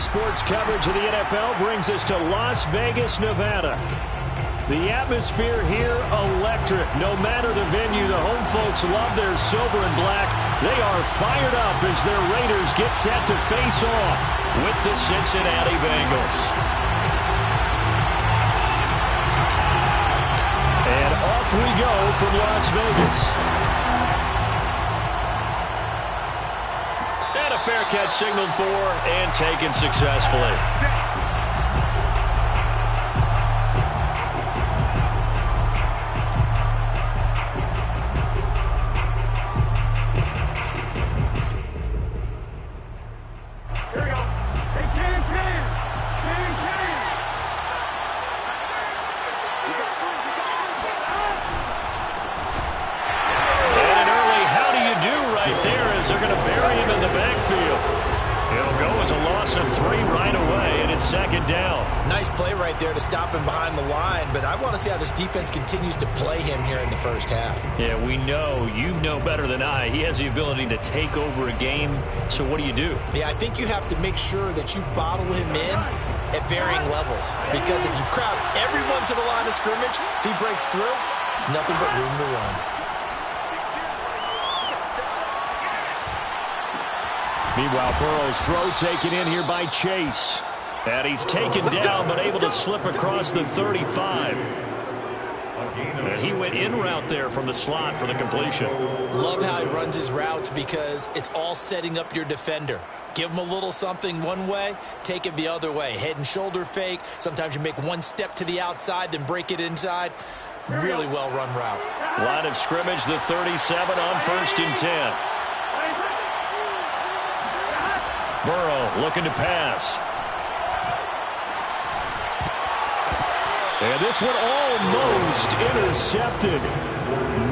sports coverage of the NFL brings us to Las Vegas, Nevada. The atmosphere here, electric. No matter the venue, the home folks love their silver and black. They are fired up as their Raiders get set to face off with the Cincinnati Bengals. And off we go from Las Vegas. And a fair catch signaled for and taken successfully. See how this defense continues to play him here in the first half. Yeah, we know. You know better than I. He has the ability to take over a game. So what do you do? Yeah, I think you have to make sure that you bottle him in at varying levels. Because if you crowd everyone to the line of scrimmage, if he breaks through, there's nothing but room to run. Meanwhile, Burrow's throw taken in here by Chase. And he's taken down, but able to slip across the 35. And he went in route there from the slot for the completion. Love how he runs his routes because it's all setting up your defender. Give him a little something one way, take it the other way. Head and shoulder fake. Sometimes you make one step to the outside, then break it inside. Really well-run route. Line of scrimmage, the 37 on 1st and 10. Burrow looking to pass. And this one almost intercepted.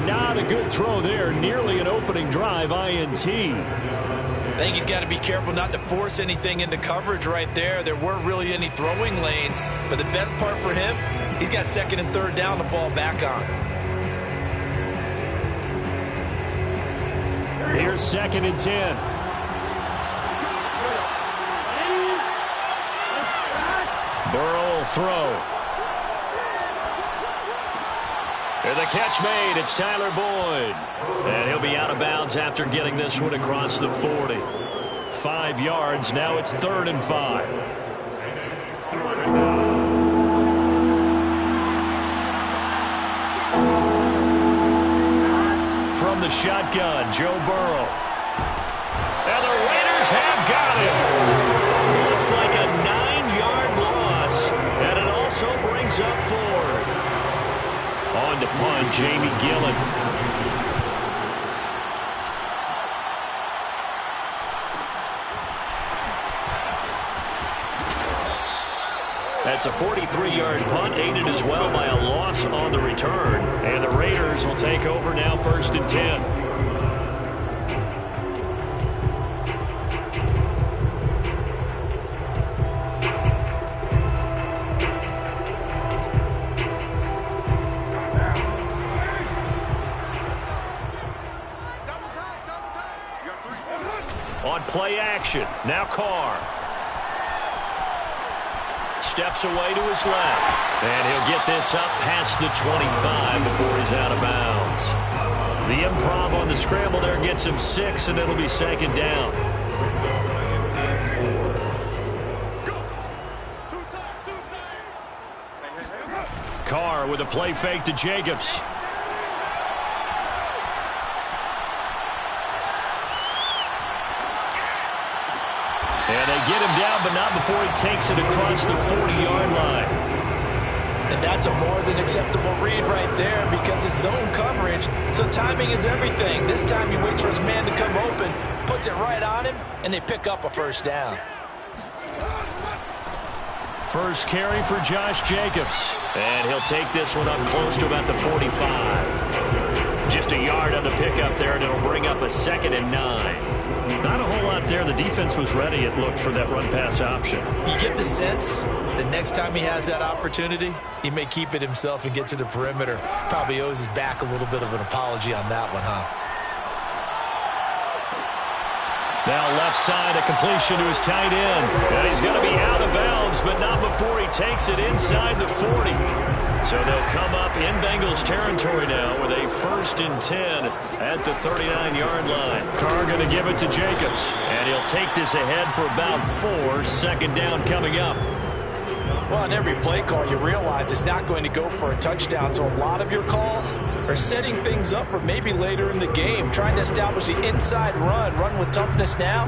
Not a good throw there. Nearly an opening drive, INT. I think he's got to be careful not to force anything into coverage right there. There weren't really any throwing lanes. But the best part for him, he's got 2nd and 3rd down to fall back on. Here's 2nd and 10. Burrow will throw. And the catch made. It's Tyler Boyd. And he'll be out of bounds after getting this one across the 40. 5 yards. Now it's 3rd and 5. From the shotgun, Joe Burrow. And the Raiders have got him. Looks like a 9-yard loss. And it also brings up 4th. On to punt, Jamie Gillen. That's a 43-yard punt, aided as well by a loss on the return. And the Raiders will take over now 1st and 10. Play action. Now Carr. Steps away to his left. And he'll get this up past the 25 before he's out of bounds. The improv on the scramble there gets him 6, and it'll be 2nd down. Carr with a play fake to Jacobs. And they get him down, but not before he takes it across the 40-yard line. And that's a more than acceptable read right there because it's zone coverage, so timing is everything. This time he waits for his man to come open, puts it right on him, and they pick up a 1st down. First carry for Josh Jacobs. And he'll take this one up close to about the 45. Just a yard on the pickup there, and it'll bring up a 2nd and 9. Not a whole lot there. The defense was ready, it looked, for that run-pass option. You get the sense that next time he has that opportunity, he may keep it himself and get to the perimeter. Probably owes his back a little bit of an apology on that one, huh? Now left side, a completion to his tight end. And he's going to be out of bounds, but not before he takes it inside the 40. So they'll come up in Bengals territory now with a 1st and 10 at the 39-yard line. Carr going to give it to Jacobs. And he'll take this ahead for about 4. Second down coming up. Well, on every play call, you realize it's not going to go for a touchdown. So a lot of your calls are setting things up for maybe later in the game, trying to establish the inside run with toughness now,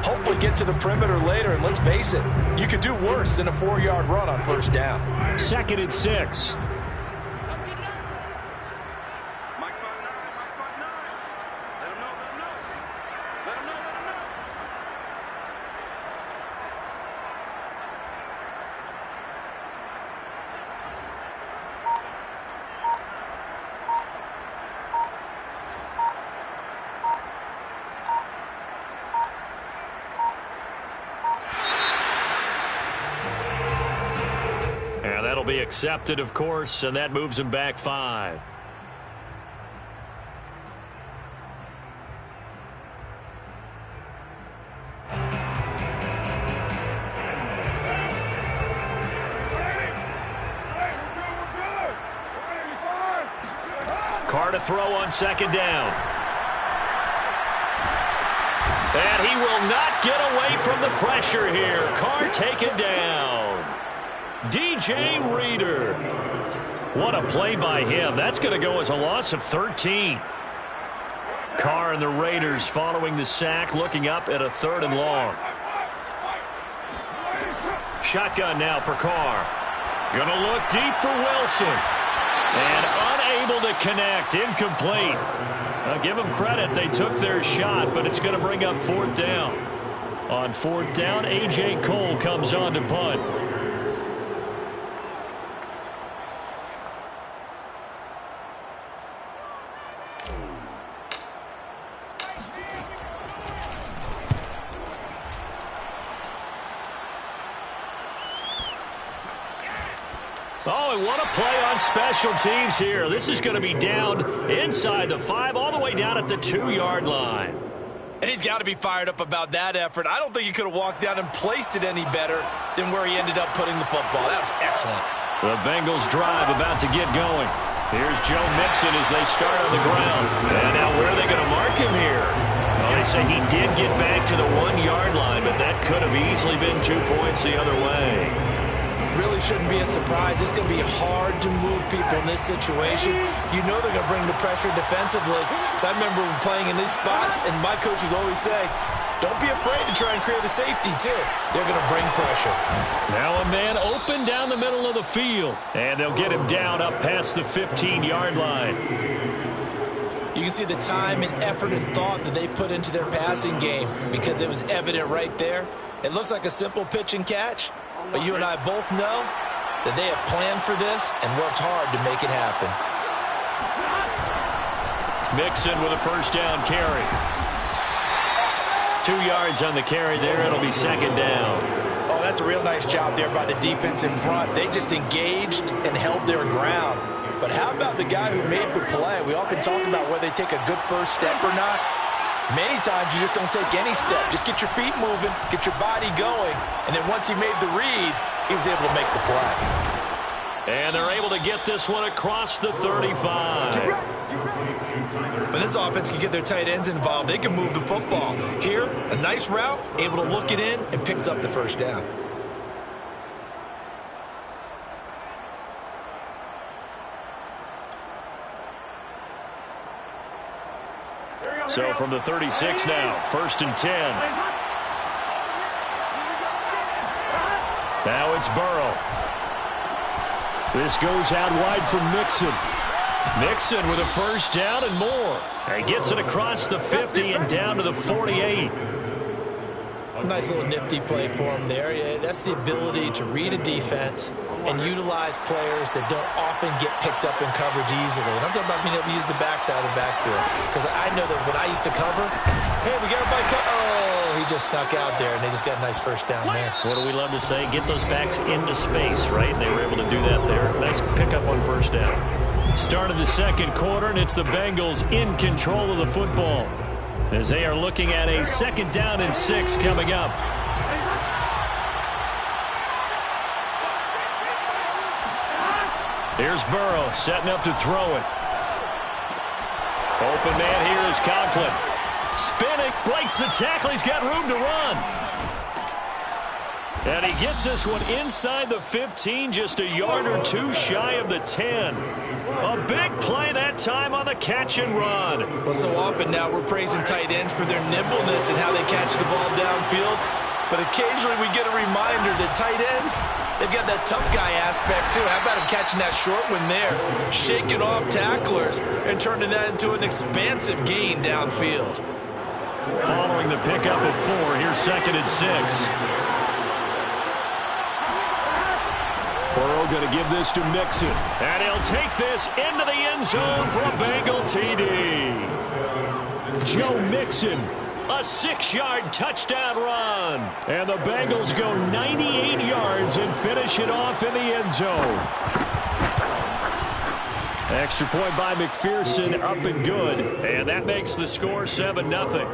hopefully get to the perimeter later. And let's face it, you could do worse than a 4-yard run on 1st down. 2nd and 6. Be accepted, of course, and that moves him back 5. Carr to throw on 2nd down. And he will not get away from the pressure here. Carr taken down. DJ Reader. What a play by him. That's going to go as a loss of 13. Carr and the Raiders following the sack, looking up at a 3rd and long. Shotgun now for Carr. Going to look deep for Wilson. And unable to connect. Incomplete. I'll give them credit. They took their shot, but it's going to bring up 4th down. On 4th down, A.J. Cole comes on to punt. Oh, and what a play on special teams here. This is going to be down inside the 5, all the way down at the 2-yard line. And he's got to be fired up about that effort. I don't think he could have walked down and placed it any better than where he ended up putting the football. That was excellent. The Bengals drive about to get going. Here's Joe Mixon as they start on the ground. And now where are they going to mark him here? Well, they say he did get back to the 1-yard line, but that could have easily been 2 points the other way. Really shouldn't be a surprise. It's going to be hard to move people in this situation. You know they're going to bring the pressure defensively. So I remember playing in these spots, and my coaches always say, don't be afraid to try and create a safety, too. They're going to bring pressure. Now a man open down the middle of the field. And they'll get him down up past the 15-yard line. You can see the time and effort and thought that they put into their passing game because it was evident right there. It looks like a simple pitch and catch. But you and I both know that they have planned for this and worked hard to make it happen. Mixon with a 1st down carry. 2 yards on the carry there. It'll be 2nd down. Oh, that's a real nice job there by the defense in front. They just engaged and held their ground. But how about the guy who made the play? We often talk about whether they take a good first step or not. Many times you just don't take any step. Just get your feet moving, get your body going, and then once he made the read, he was able to make the play. And they're able to get this one across the 35. When this offense can get their tight ends involved, they can move the football. Here, a nice route, able to look it in, and picks up the 1st down. So from the 36 now, 1st and 10. Now it's Burrow. This goes out wide for Mixon. Mixon with a 1st down and more. He gets it across the 50 and down to the 48. Nice little nifty play for him there. Yeah, that's the ability to read a defense and utilize players that don't often get picked up in coverage easily. And I'm talking about being able to use the backside of the backfield. Because I know that when I used to cover, hey, we got everybody oh, he just snuck out there, and they just got a nice 1st down there. What do we love to say? Get those backs into space, right? And they were able to do that there. Nice pickup on 1st down. Start of the 2nd quarter, and it's the Bengals in control of the football. as they are looking at a 2nd down and 6 coming up. Here's Burrow setting up to throw it. Open man here is Conklin. Spinning, breaks the tackle. He's got room to run. And he gets this one inside the 15, just a yard or two shy of the 10. A big play that time on the catch and run. Well, so often now we're praising tight ends for their nimbleness and how they catch the ball downfield. But occasionally we get a reminder that tight ends, they've got that tough guy aspect too. How about him catching that short one there, shaking off tacklers, and turning that into an expansive gain downfield. Following the pickup of 4, here's 2nd and 6. Burrow going to give this to Mixon. And he'll take this into the end zone for a Bengal TD. Joe Mixon, a 6-yard touchdown run. And the Bengals go 98 yards and finish it off in the end zone. Extra point by McPherson, up and good. And that makes the score 7-0.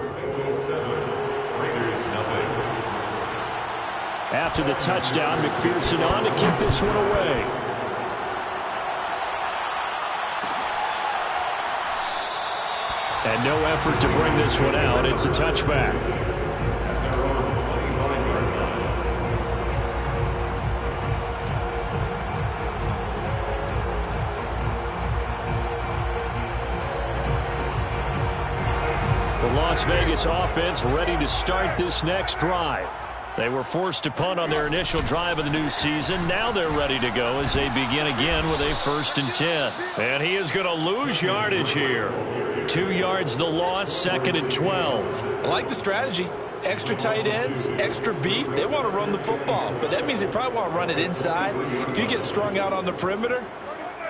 After the touchdown, McPherson on to keep this one away. And no effort to bring this one out. It's a touchback. The Las Vegas offense ready to start this next drive. They were forced to punt on their initial drive of the new season. Now they're ready to go as they begin again with a 1st and 10. And he is going to lose yardage here. 2 yards the loss, 2nd and 12. I like the strategy. Extra tight ends, extra beef. They want to run the football, but that means they probably want to run it inside. If you get strung out on the perimeter,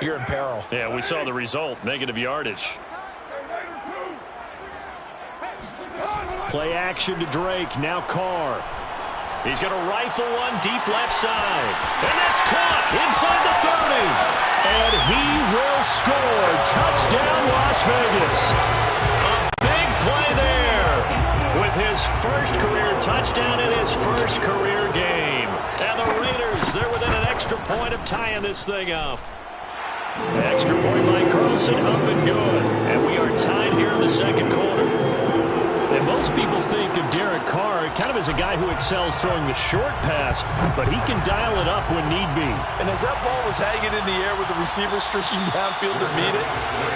you're in peril. Yeah, we saw the result, negative yardage. Play action to Drake, now Carr. He's going to rifle one deep left side. And that's caught inside the 30. And he will score. Touchdown, Las Vegas. A big play there with his first career touchdown in his first career game. And the Raiders, they're within an extra point of tying this thing up. Extra point by Carlson, up and good. And we are tied here in the 2nd quarter. And most people think of Derek Carr kind of as a guy who excels throwing the short pass, but he can dial it up when need be. And as that ball was hanging in the air with the receiver streaking downfield to meet it,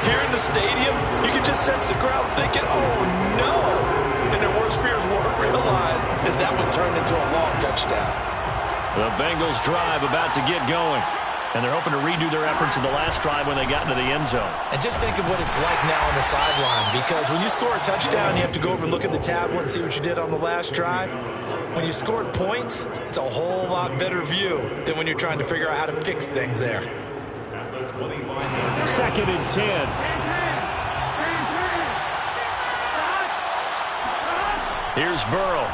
here in the stadium, you can just sense the crowd thinking, oh, no. And their worst fears weren't realized as that one turned into a long touchdown. The Bengals drive about to get going. And they're hoping to redo their efforts in the last drive when they got into the end zone. And just think of what it's like now on the sideline, because when you score a touchdown, you have to go over and look at the tablet and see what you did on the last drive. When you scored points, it's a whole lot better view than when you're trying to figure out how to fix things there. 2nd and 10. Here's Burrow.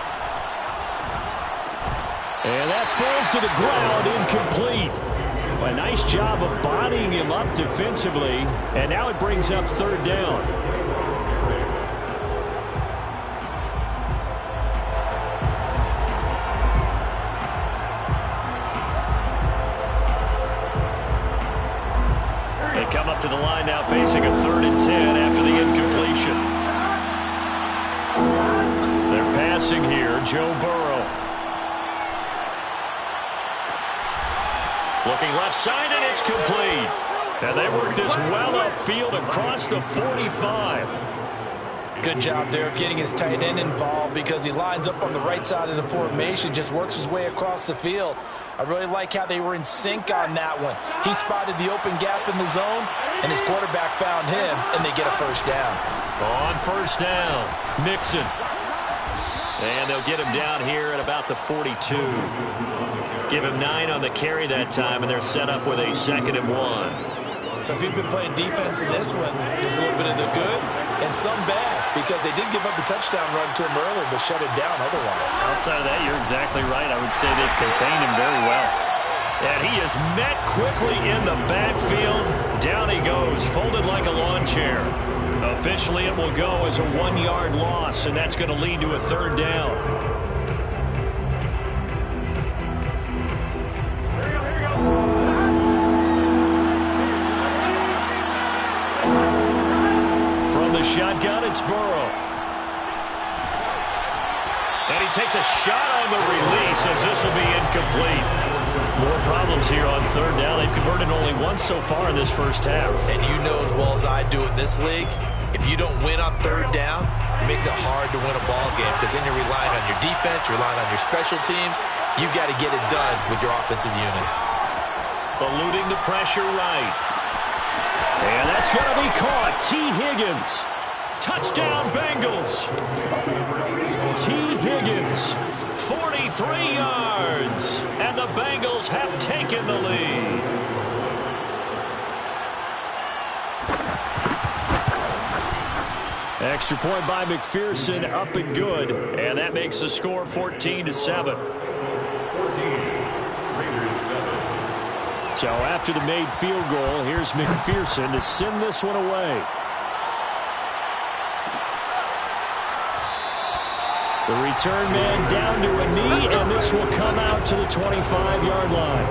And that falls to the ground, incomplete. A nice job of bodying him up defensively, and now it brings up 3rd down. They come up to the line now facing a 3rd and 10 after the incompletion. They're passing here, Joe Burrow. Looking left side, and it's complete. And they work this well upfield across the 45. Good job there of getting his tight end involved because he lines up on the right side of the formation, just works his way across the field. I really like how they were in sync on that one. He spotted the open gap in the zone, and his quarterback found him, and they get a 1st down. On 1st down, Mixon. And they'll get him down here at about the 42. Give him 9 on the carry that time, and they're set up with a 2nd and 1. So if you've been playing defense in this one, there's a little bit of the good and some bad, because they did give up the touchdown run to him earlier, but shut it down otherwise. Outside of that, you're exactly right. I would say they've contained him very well. And he is met quickly in the backfield. Down he goes, folded like a lawn chair. Officially, it will go as a 1-yard loss, and that's going to lead to a third down. From the shotgun, it's Burrow. And he takes a shot on the release as this will be incomplete. More problems here on third down. They've converted only once so far in this first half. And you know as well as I do in this league, if you don't win on third down, it makes it hard to win a ball game because then you're relying on your defense, you're relying on your special teams. You've got to get it done with your offensive unit. Eluding the pressure right. And that's going to be caught. T. Higgins. Touchdown, Bengals. T. Higgins. 43 yards. And the Bengals have taken the lead. Extra point by McPherson, up and good. And that makes the score 14-7. So after the made field goal, here's McPherson to send this one away. The return man down to a knee, and this will come out to the 25-yard line.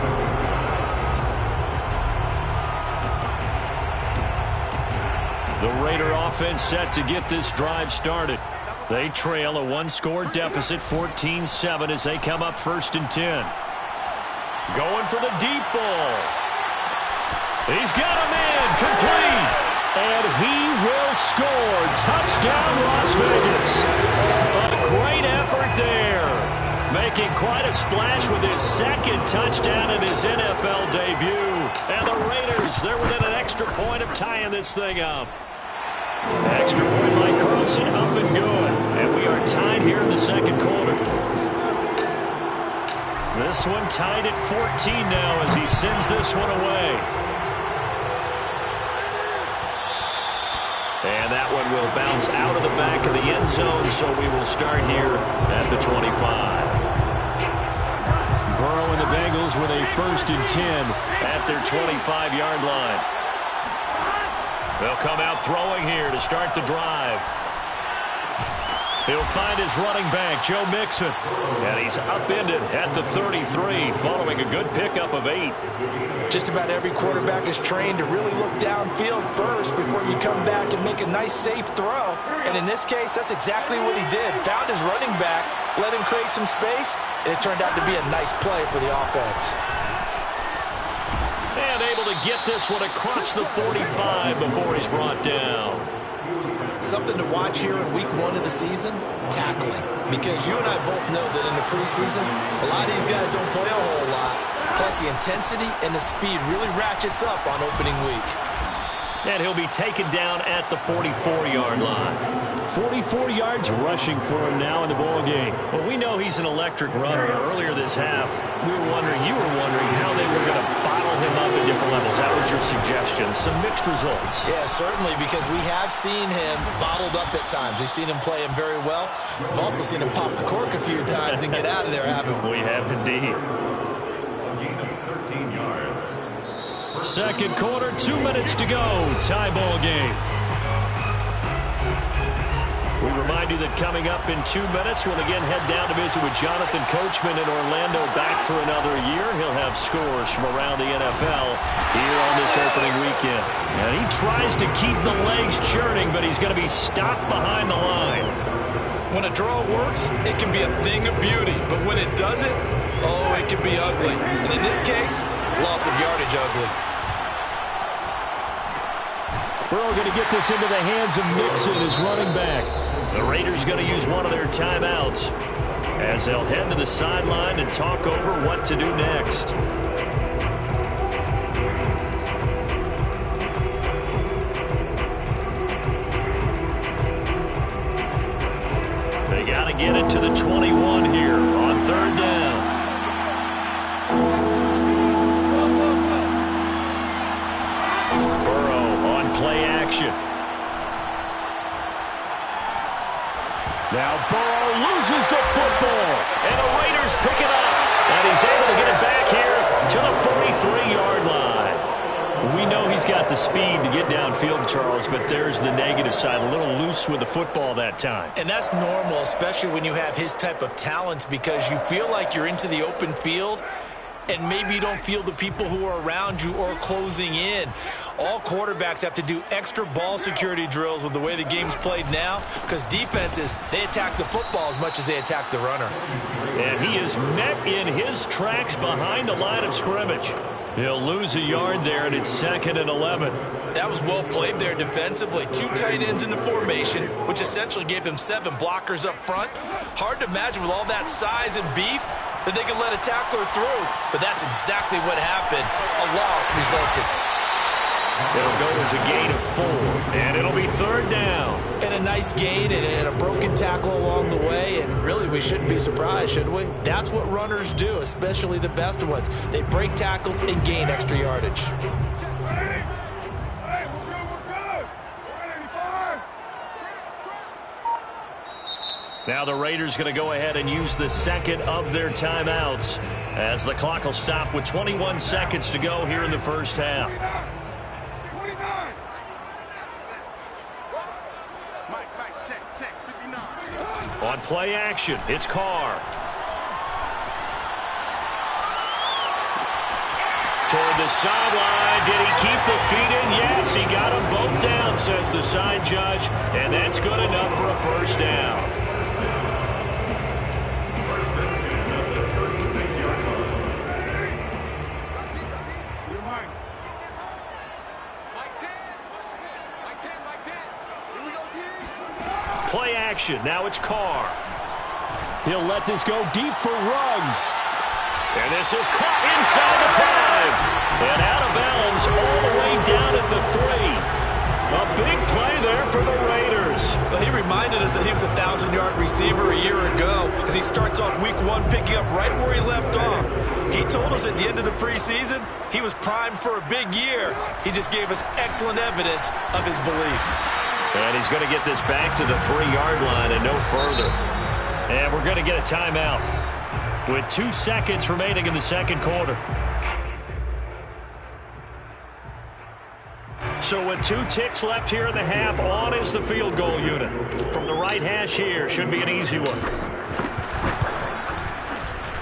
The Raider offense set to get this drive started. They trail a one-score deficit, 14-7, as they come up 1st and 10. Going for the deep ball. He's got him in, complete. And he will score. Touchdown, Las Vegas. A great effort there. Making quite a splash with his second touchdown in his NFL debut. And the Raiders, they're within an extra point of tying this thing up. Extra point by Carlson, up and good. And we are tied here in the second quarter. This one tied at 14 now as he sends this one away. And that one will bounce out of the back of the end zone, so we will start here at the 25. Burrow and the Bengals with a 1st and 10 at their 25-yard line. They'll come out throwing here to start the drive. He'll find his running back, Joe Mixon. And he's upended at the 33, following a good pickup of 8. Just about every quarterback is trained to really look downfield first before you come back and make a nice, safe throw. And in this case, that's exactly what he did. Found his running back, let him create some space, and it turned out to be a nice play for the offense. And able to get this one across the 45 before he's brought down. Something to watch here in week 1 of the season, tackling. Because you and I both know that in the preseason, a lot of these guys don't play a whole lot. Plus the intensity and the speed really ratchets up on opening week. And he'll be taken down at the 44-yard line. 44 yards rushing for him now in the ball game. Well, we know he's an electric runner. Earlier this half, you were wondering how they were going to bottle him up at different levels. That was your suggestion. Some mixed results. Yeah, certainly, because we have seen him bottled up at times. We've seen him play him very well. We've also seen him pop the cork a few times and get out of there, haven't we? We have indeed. 13 yards. Second quarter, 2 minutes to go. Tie ball game. We remind you that coming up in 2 minutes, we'll again head down to visit with Jonathan Coachman in Orlando, back for another year. He'll have scores from around the NFL here on this opening weekend. And he tries to keep the legs churning, but he's going to be stopped behind the line. When a draw works, it can be a thing of beauty. But when it doesn't, oh, it can be ugly. And in this case, loss of yardage ugly. Burrow going to get this into the hands of Mixon, his running back. The Raiders going to use one of their timeouts as they'll head to the sideline and talk over what to do next. They got to get it to the 21 here on third down. Burrow on play action. Now Burrow loses the football, and the Raiders pick it up. And he's able to get it back here We know he's got the speed to get downfield, Charles, but there's the negative side. A little loose with the football that time. And that's normal, especially when you have his type of talents, because you feel like you're into the open field and maybe you don't feel the people who are around you or closing in. All quarterbacks have to do extra ball security drills with the way the game's played now, because defenses, they attack the football as much as they attack the runner. And he is met in his tracks behind the line of scrimmage. He'll lose a yard there, and it's 2nd and 11. That was well played there defensively. 2 tight ends in the formation, which essentially gave them 7 blockers up front. Hard to imagine with all that size and beef that they could let a tackler through. But that's exactly what happened. A loss resulted. It'll go as a gain of 4, and it'll be 3rd down. And a nice gain and a broken tackle along the way, and really we shouldn't be surprised, should we? That's what runners do, especially the best ones. They break tackles and gain extra yardage. Now the Raiders going to go ahead and use the second of their timeouts as the clock will stop with 21 seconds to go here in the first half. On play action, it's Carr. Toward the sideline. Did he keep the feet in? Yes, he got them both down, says the side judge. And that's good enough for a first down. Play action. Now it's Carr. He'll let this go deep for Ruggs. And this is caught inside the 5. And out of bounds all the way down at the 3. A big play there for the Raiders. Well, he reminded us that he was a 1,000-yard receiver a year ago as he starts off week 1 picking up right where he left off. He told us at the end of the preseason he was primed for a big year. He just gave us excellent evidence of his belief. And he's going to get this back to the 3-yard line and no further. And we're going to get a timeout with 2 seconds remaining in the second quarter. So with 2 ticks left here in the half, on is the field goal unit. From the right hash here, should be an easy one.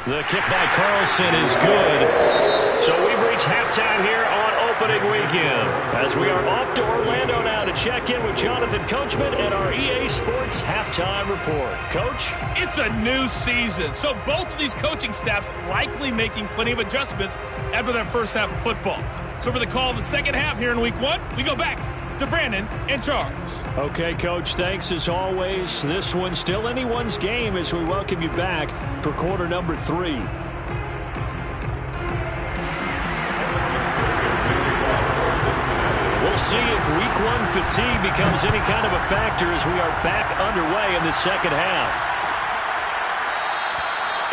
The kick by Carlson is good. So we've reached halftime here on opening weekend, as we are off to Orlando now to check in with Jonathan Coachman and our EA Sports Halftime Report. Coach? It's a new season, so both of these coaching staffs likely making plenty of adjustments after that first half of football. So for the call of the second half here in week 1, we go back to Brandon and Charles. Okay, Coach, thanks as always. This one's still anyone's game as we welcome you back for quarter number 3. We'll see if week 1 fatigue becomes any kind of a factor as we are back underway in the second half.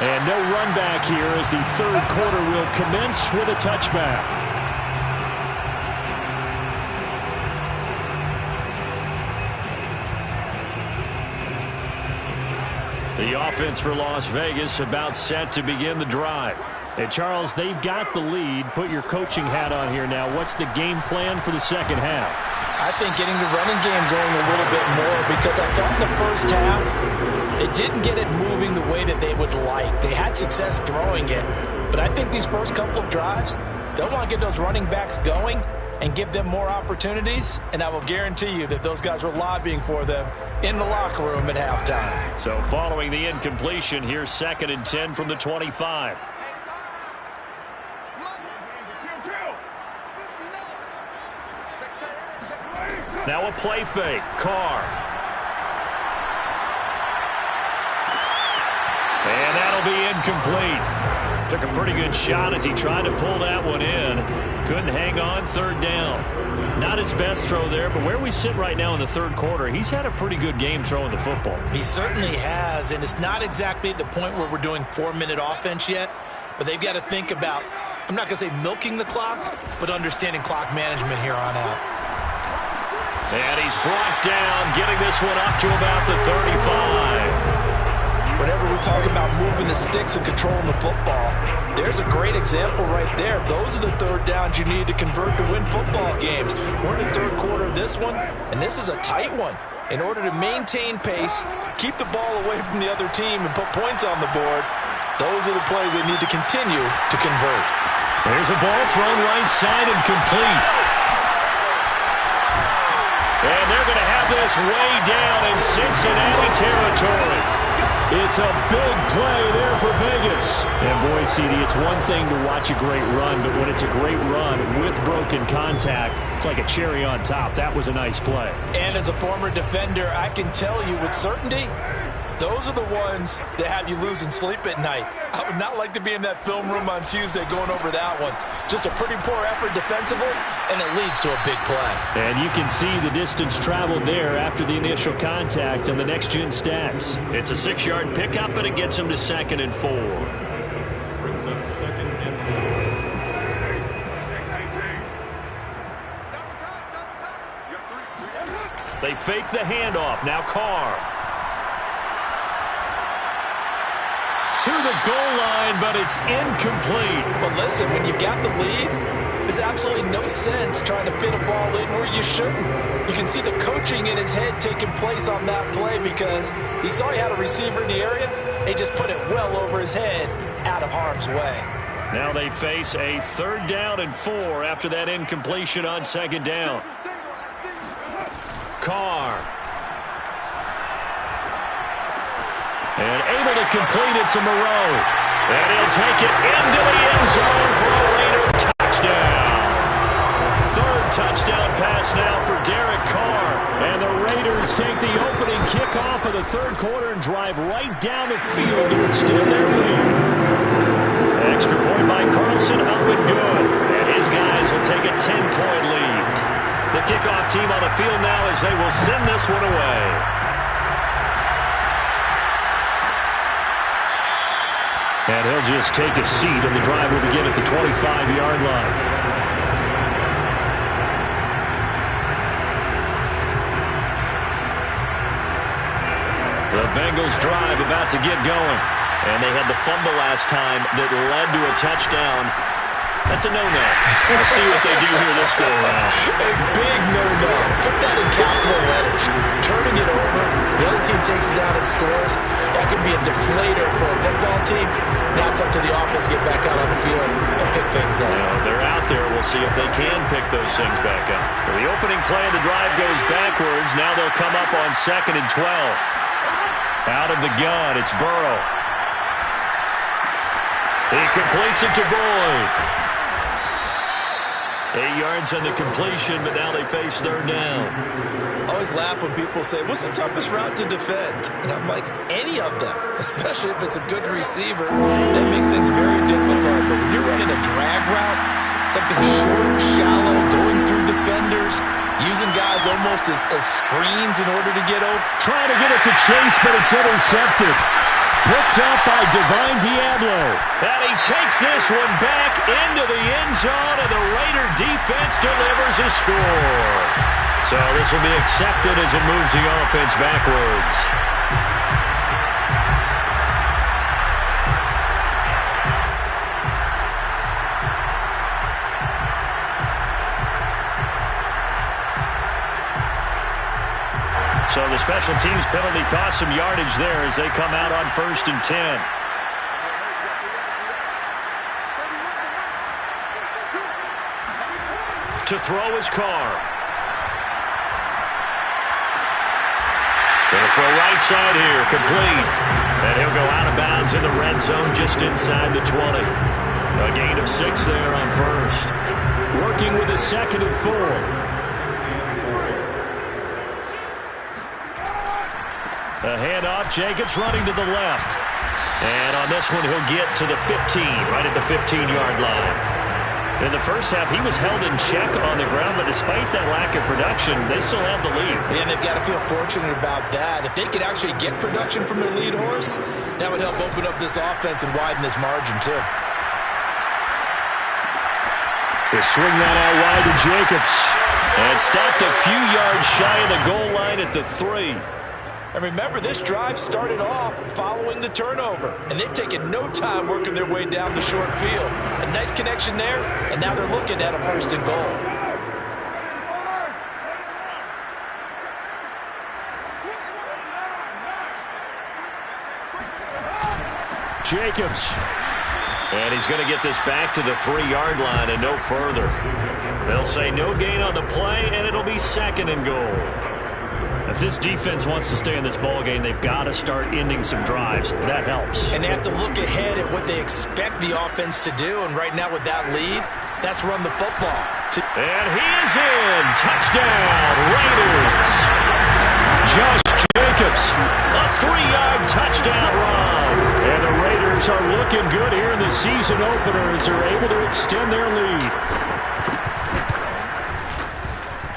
And no run back here as the third quarter will commence with a touchback. The offense for Las Vegas about set to begin the drive. And Charles, they've got the lead. Put your coaching hat on here now. What's the game plan for the second half? I think getting the running game going a little bit more, because I thought in the first half it didn't get it moving the way that they would like. They had success throwing it, but I think these first couple of drives, they'll want to get those running backs going and give them more opportunities, and I will guarantee you that those guys were lobbying for them in the locker room at halftime. So following the incompletion, here's 2nd and 10 from the 25. Now a play fake. Carr. And that'll be incomplete. Took a pretty good shot as he tried to pull that one in. Couldn't hang on. 3rd down. Not his best throw there, but where we sit right now in the third quarter, he's had a pretty good game throwing the football. He certainly has, and it's not exactly at the point where we're doing 4-minute offense yet, but they've got to think about, I'm not going to say milking the clock, but understanding clock management here on out. And he's brought down, getting this one up to about the 35. Whenever we talk about moving the sticks and controlling the football, There's a great example right there. Those are the third downs you need to convert to win football games. We're in the third quarter of this one, and this is a tight one. In order to maintain pace, keep the ball away from the other team, and put points on the board, those are the plays they need to continue to convert. There's a ball thrown right side and complete. And they're going to have this way down in Cincinnati territory. It's a big play there for Vegas. And boy, CD, it's one thing to watch a great run, but when it's a great run with broken contact, it's like a cherry on top. That was a nice play. And as a former defender, I can tell you with certainty, those are the ones that have you losing sleep at night. I would not like to be in that film room on Tuesday going over that one. Just a pretty poor effort defensively, and it leads to a big play. And you can see the distance traveled there after the initial contact on the next-gen stats. It's a 6-yard pickup, and it gets them to 2nd and 4. Brings up 2nd and 4. They fake the handoff. Now Carr. To the goal line, but it's incomplete. But listen, when you've got the lead, there's absolutely no sense trying to fit a ball in where you shouldn't. You can see the coaching in his head taking place on that play because he saw he had a receiver in the area. He just put it well over his head, out of harm's way. Now they face a 3rd down and 4 after that incompletion on 2nd down. Carr. And able to complete it to Moreau. And he'll take it into the end zone for a Raider touchdown. 3rd touchdown pass now for Derek Carr. And the Raiders take the opening kickoff of the 3rd quarter and drive right down the field to extend their lead. Extra point by Carlson, up and good. And his guys will take a 10-point lead. The kickoff team on the field now as they will send this one away. And he'll just take a seat, and the drive will begin at the 25-yard line. The Bengals drive about to get going. And they had the fumble last time that led to a touchdown. That's a no-no. Let's see what they do here this go-around. A big no-no. Put that in capital letters. Turning it over, the other team takes it down and scores. That could be a deflator for a football team. Now it's up to the offense to get back out on the field and pick things up. They're out there. We'll see if they can pick those things back up. So the opening play of the drive goes backwards. Now they'll come up on 2nd and 12. Out of the gun, it's Burrow. He completes it to Boyd. 8 yards on the completion, but now they face 3rd down. I always laugh when people say, what's the toughest route to defend? And I'm like, any of them, especially if it's a good receiver. That makes things very difficult. But when you're running a drag route, something short, shallow, going through defenders, using guys almost as screens in order to get open. Trying to get it to Chase, but it's intercepted. Picked up by Divine Diablo. And he takes this one back into the end zone, and the Raider defense delivers a score. So this will be accepted as it moves the offense backwards. So the special teams penalty cost some yardage there as they come out on 1st and 10. To throw his Carr. Going to throw right side here, complete. And he'll go out of bounds in the red zone just inside the 20. A gain of 6 there on 1st. Working with a 2nd and 4. A handoff, Jacobs running to the left. And on this one, he'll get to the 15, right at the 15-yard line. In the first half, he was held in check on the ground, but despite that lack of production, they still have the lead. And they've got to feel fortunate about that. If they could actually get production from their lead horse, that would help open up this offense and widen this margin, too. They swing that out wide to Jacobs. And stopped a few yards shy of the goal line at the 3. And remember, this drive started off following the turnover, and they've taken no time working their way down the short field. A nice connection there, and now they're looking at a 1st and goal. Jacobs. And he's going to get this back to the 3-yard line and no further. They'll say no gain on the play, and it'll be 2nd and goal. If this defense wants to stay in this ballgame, they've got to start ending some drives. That helps. And they have to look ahead at what they expect the offense to do. And right now with that lead, that's run the football. And he is in. Touchdown, Raiders. Josh Jacobs, a 3-yard touchdown run. And the Raiders are looking good here in the season opener as they're able to extend their lead.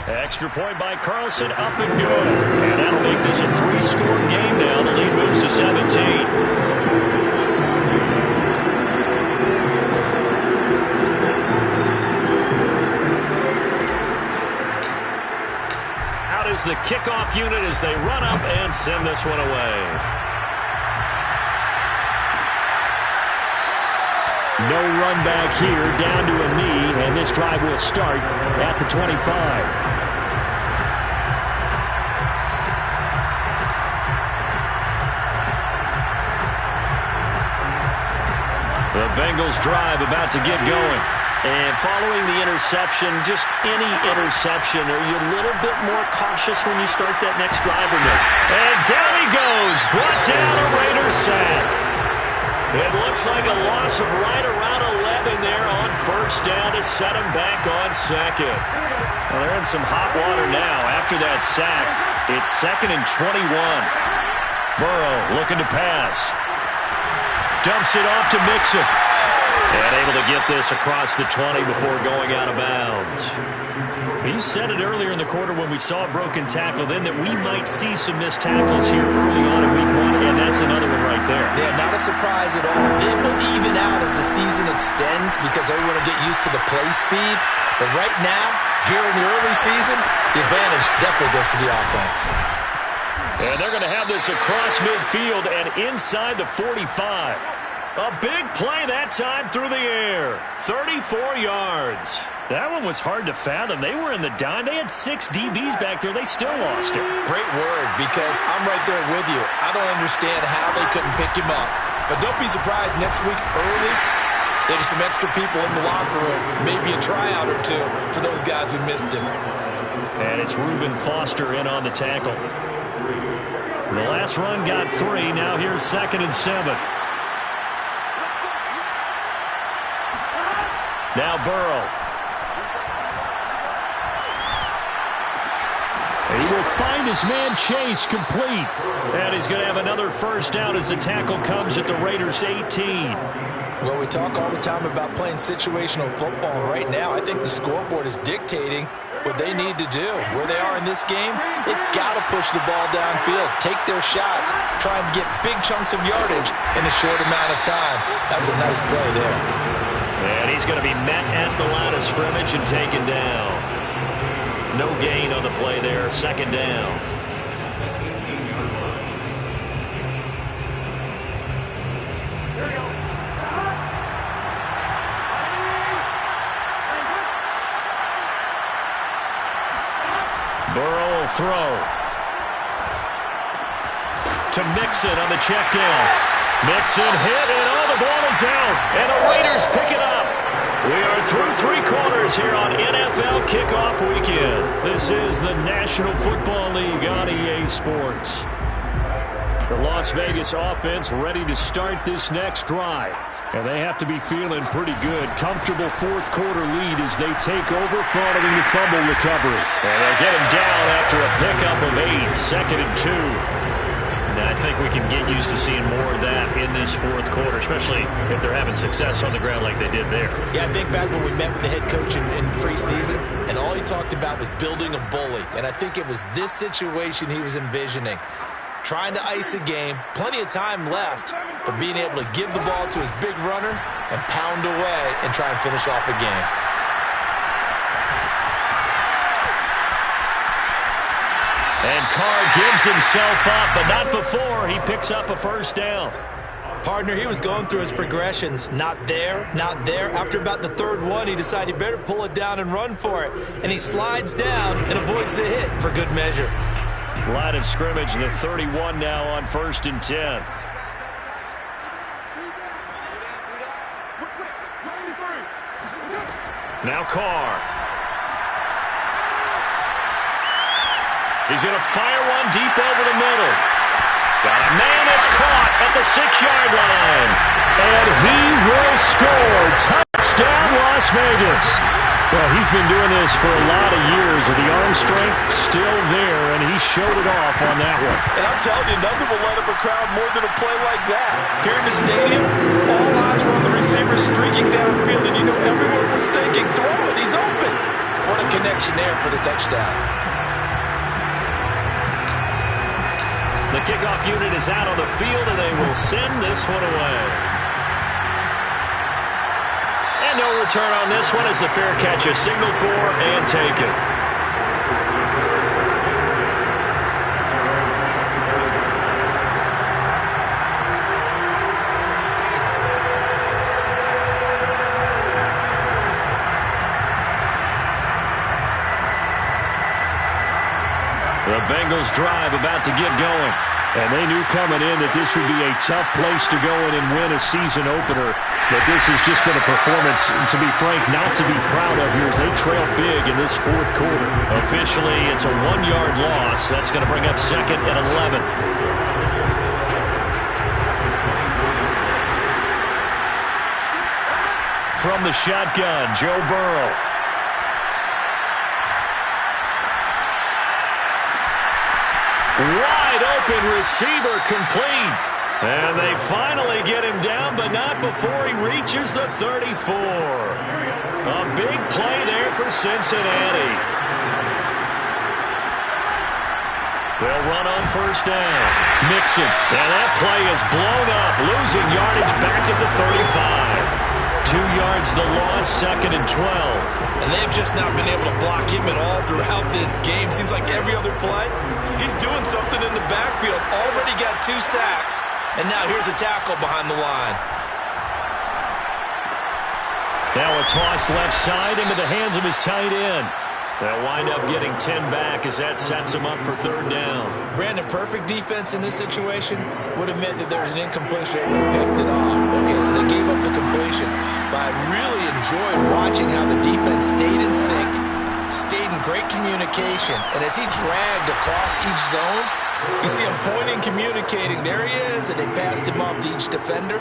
Extra point by Carlson, up and good. And that'll make this a 3-score game now. The lead moves to 17. Out is the kickoff unit as they run up and send this one away. No run back here, down to a knee, and this drive will start at the 25. The Bengals drive about to get going. And following the interception, just any interception, are you a little bit more cautious when you start that next drive or no? And down he goes, brought down a Raiders sack. It looks like a loss of right around 11 there on 1st down to set him back on 2nd. Well, they're in some hot water now. After that sack, it's 2nd and 21. Burrow looking to pass. Dumps it off to Mixon. And able to get this across the 20 before going out of bounds. He said it earlier in the quarter when we saw a broken tackle then that we might see some missed tackles here early on in week 1, and that's another one right there. Yeah, not a surprise at all. They will even out as the season extends because everyone will get used to the play speed. But right now, here in the early season, the advantage definitely goes to the offense. And they're going to have this across midfield and inside the 45. A big play that time through the air. 34 yards. That one was hard to fathom. They were in the dime. They had 6 DBs back there. They still lost it. Great word, because I'm right there with you. I don't understand how they couldn't pick him up. But don't be surprised next week early, there's some extra people in the locker room. Maybe a tryout or two for those guys who missed him. And it's Reuben Foster in on the tackle. The last run got 3. Now here's 2nd and 7. Now Burrow. He will find his man Chase complete. And he's going to have another 1st down as the tackle comes at the Raiders' 18. Well, we talk all the time about playing situational football. Right now, I think the scoreboard is dictating what they need to do. Where they are in this game, they've got to push the ball downfield, take their shots, try and get big chunks of yardage in a short amount of time. That was a nice play there. And he's going to be met at the line of scrimmage and taken down. No gain on the play there. 2nd down. Burrow will throw. To Mixon on the check down. Mixon hit, and the ball is out. And the Raiders pick it up. We are through 3 quarters here on NFL Kickoff Weekend. This is the National Football League on EA Sports. The Las Vegas offense ready to start this next drive. And they have to be feeling pretty good. Comfortable 4th quarter lead as they take over following the fumble recovery. And they'll get him down after a pickup of 8. 2nd and 2. I think we can get used to seeing more of that in this 4th quarter, especially if they're having success on the ground like they did there. Yeah, I think back when we met with the head coach in preseason, and all he talked about was building a bully. And I think it was this situation he was envisioning. Trying to ice a game, plenty of time left, but being able to give the ball to his big runner and pound away and try and finish off a game. And Carr gives himself up, but not before he picks up a first down. Partner, he was going through his progressions. Not there, not there. After about the third one, he decided he better pull it down and run for it. And he slides down and avoids the hit for good measure. Line of scrimmage, the 31 now on 1st and 10. Now Carr. He's going to fire one deep over the middle. Got a man that's caught at the 6-yard line. And he will score. Touchdown, Las Vegas. Well, he's been doing this for a lot of years, with the arm strength still there, and he showed it off on that one. And I'm telling you, nothing will light up a crowd more than a play like that. Here in the stadium, all eyes were on the receiver streaking downfield, and you know everyone was thinking, throw it, he's open. What a connection there for the touchdown. The kickoff unit is out on the field, and they will send this one away. And no return on this one as the fair catch is signaled for and taken. The Bengals drive about to get going. And they knew coming in that this would be a tough place to go in and win a season opener. But this has just been a performance, to be frank, not to be proud of here as they trail big in this fourth quarter. Officially, it's a 1-yard loss. That's going to bring up 2nd and 11. From the shotgun, Joe Burrow. Wide open receiver complete. And they finally get him down, but not before he reaches the 34. A big play there for Cincinnati. They'll run on 1st down. Mixon. And that play is blown up, losing yardage back at the 35. 2 yards the loss, 2nd and 12. And they've just not been able to block him at all throughout this game. Seems like every other play, he's doing something in the backfield. Already got 2 sacks, and now here's a tackle behind the line. Now a toss left side into the hands of his tight end. They'll wind up getting 10 back as that sets him up for 3rd down. Brandon, perfect defense in this situation would have meant that there was an incompletion. They would have picked it off. Okay, so they gave up the completion. But I really enjoyed watching how the defense stayed in sync, stayed in great communication. And as he dragged across each zone, you see him pointing, communicating. There he is, and they passed him off to each defender.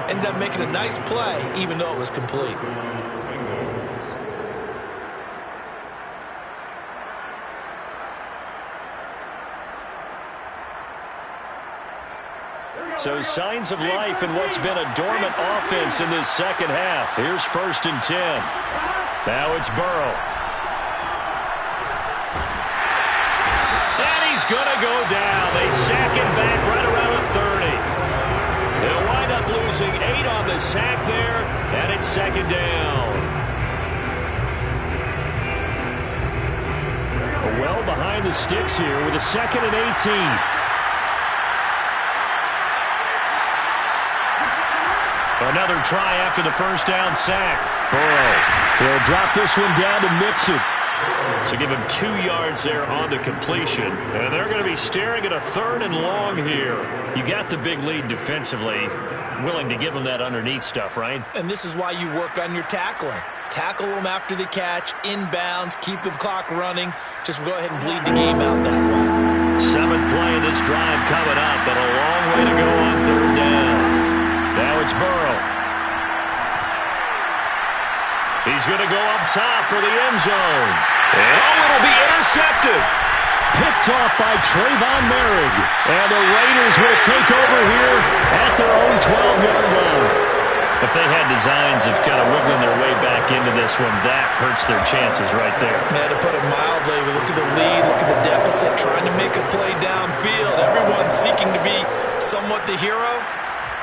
Ended up making a nice play, even though it was complete. So signs of life in what's been a dormant offense in this second half. Here's 1st and 10. Now it's Burrow. And he's going to go down. They sack him back right around the 30. They'll wind up losing 8 on the sack there, and it's 2nd down. Well behind the sticks here with a 2nd and 18. Another try after the 1st down sack. Burrow. He'll drop this one down to Mixon. So give him 2 yards there on the completion. And they're going to be staring at a 3rd and long here. You got the big lead defensively. Willing to give them that underneath stuff, right? And this is why you work on your tackling. Tackle them after the catch, inbounds, keep the clock running. Just go ahead and bleed the game out that way. 7th play of this drive coming up, but a long way to go on 3rd down. Now it's Burrow. He's going to go up top for the end zone. And it'll be intercepted. Picked off by Trayvon Merrick. And the Raiders will take over here at their own 12-yard line. If they had designs of kind of wiggling their way back into this one, that hurts their chances right there. Yeah, to put it mildly, look at the lead, look at the deficit, trying to make a play downfield. Everyone seeking to be somewhat the hero.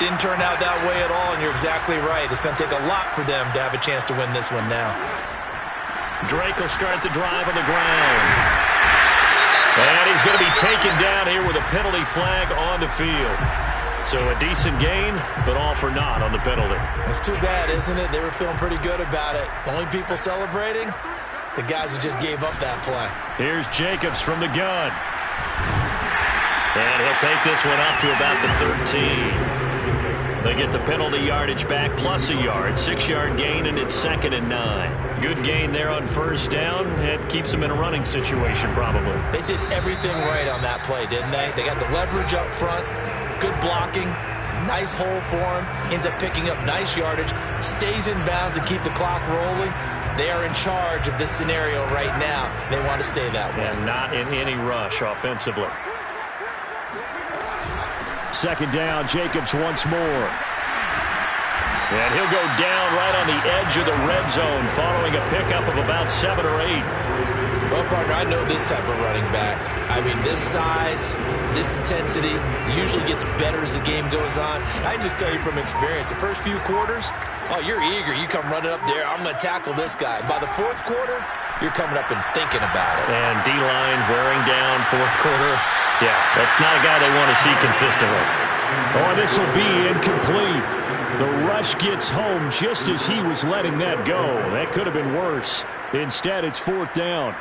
Didn't turn out that way at all, and you're exactly right. It's going to take a lot for them to have a chance to win this one now. Drake will start the drive on the ground. And he's going to be taken down here with a penalty flag on the field. So a decent gain, but all for naught on the penalty. It's too bad, isn't it? They were feeling pretty good about it. Only people celebrating, the guys who just gave up that play. Here's Jacobs from the gun. And he'll take this one up to about the 13. They get the penalty yardage back plus a yard. 6-yard gain, and it's 2nd and 9. Good gain there on first down. It keeps them in a running situation probably. They did everything right on that play, didn't they? They got the leverage up front. Good blocking, nice hole for him, ends up picking up nice yardage, stays in bounds to keep the clock rolling. They are in charge of this scenario right now. They want to stay that way. And not in any rush offensively. 2nd down, Jacobs once more. And he'll go down right on the edge of the red zone following a pickup of about 7 or 8. Well, partner, I know this type of running back. I mean, this size, this intensity usually gets better as the game goes on. I just tell you from experience, the first few quarters, oh, you're eager. You come running up there, I'm going to tackle this guy. By the 4th quarter, you're coming up and thinking about it. And D-line wearing down 4th quarter. Yeah, that's not a guy they want to see consistently. Oh, this will be incomplete. The rush gets home just as he was letting that go. That could have been worse. Instead, it's 4th down.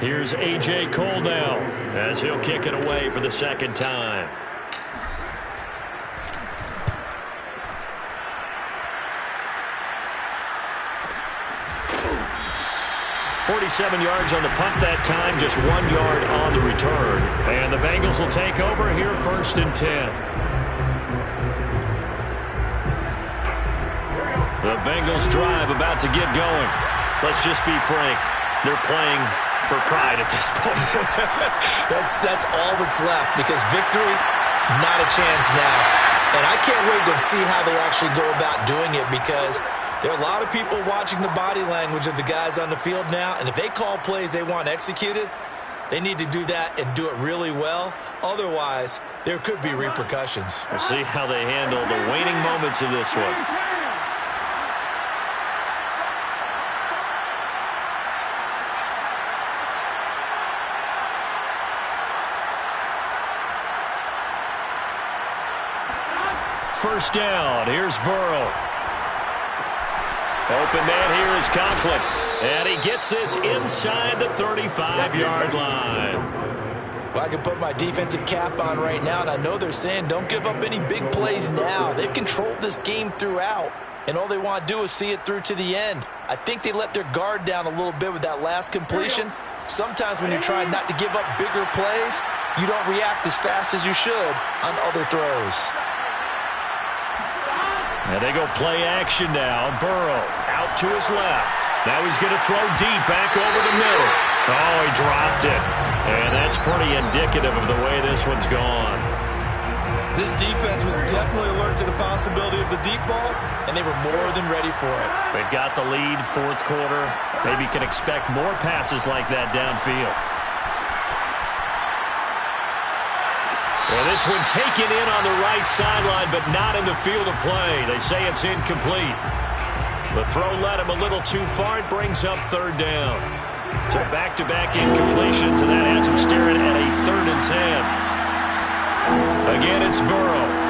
Here's A.J. Cole now as he'll kick it away for the 2nd time. .47 yards on the punt that time, just 1 yard on the return. And the Bengals will take over here 1st and 10. The Bengals drive about to get going. Let's just be frank. They're playing for pride at this point. That's all that's left, because victory, not a chance now. And I can't wait to see how they actually go about doing it, because there are a lot of people watching the body language of the guys on the field now, and if they call plays they want executed, they need to do that and do it really well. Otherwise, there could be repercussions. We'll see how they handle the waning moments of this one. First down. Here's Burrow. Open man here is Conklin. And he gets this inside the 35-yard line. Well, I can put my defensive cap on right now, and I know they're saying don't give up any big plays now. They've controlled this game throughout, and all they want to do is see it through to the end. I think they let their guard down a little bit with that last completion. Sometimes when you're trying not to give up bigger plays, you don't react as fast as you should on other throws. And they go play action now. Burrow out to his left. Now he's going to throw deep back over the middle. Oh, he dropped it. And that's pretty indicative of the way this one's gone. This defense was definitely alert to the possibility of the deep ball, and they were more than ready for it. They've got the lead, 4th quarter. Maybe can expect more passes like that downfield. Well, this one taken in on the right sideline, but not in the field of play. They say it's incomplete. The throw led him a little too far. It brings up 3rd down. So back-to-back incompletions, and that has him staring at a 3rd and 10. Again, it's Burrow.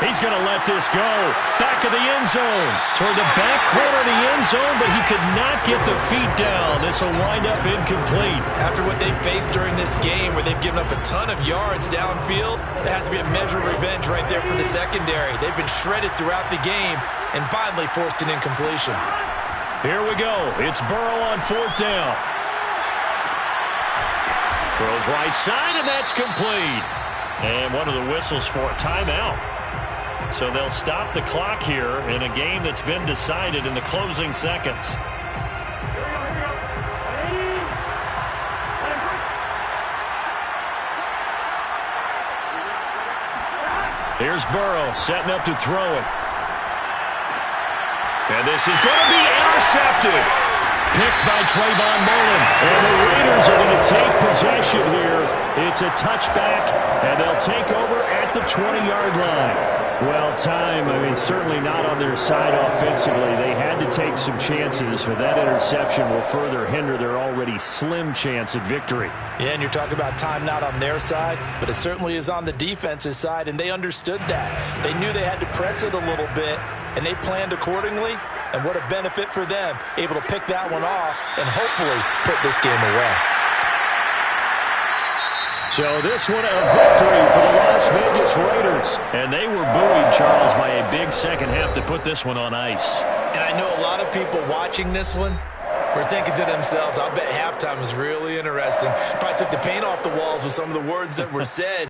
He's going to let this go. Back of the end zone. Toward the back corner of the end zone, but he could not get the feet down. This will wind up incomplete. After what they've faced during this game, where they've given up a ton of yards downfield, there has to be a measure of revenge right there for the secondary. They've been shredded throughout the game and finally forced an incompletion. Here we go. It's Burrow on 4th down. Throws right side, and that's complete. And one of the whistles for a timeout. So they'll stop the clock here in a game that's been decided in the closing seconds. Here's Burrow setting up to throw it. And this is going to be intercepted. Picked by Trayvon Mullen. And the Raiders are going to take possession here. It's a touchback, and they'll take over at the 20-yard line. Well, time, certainly not on their side offensively. They had to take some chances, but that interception will further hinder their already slim chance at victory. Yeah, and you're talking about time not on their side, but it certainly is on the defense's side, and they understood that. They knew they had to press it a little bit, and they planned accordingly, and what a benefit for them, able to pick that one off and hopefully put this game away. So this one a victory for the Las Vegas Raiders. And they were buoyed, Charles, by a big second half to put this one on ice. And I know a lot of people watching this one were thinking to themselves, I'll bet halftime was really interesting. Probably took the paint off the walls with some of the words that were said.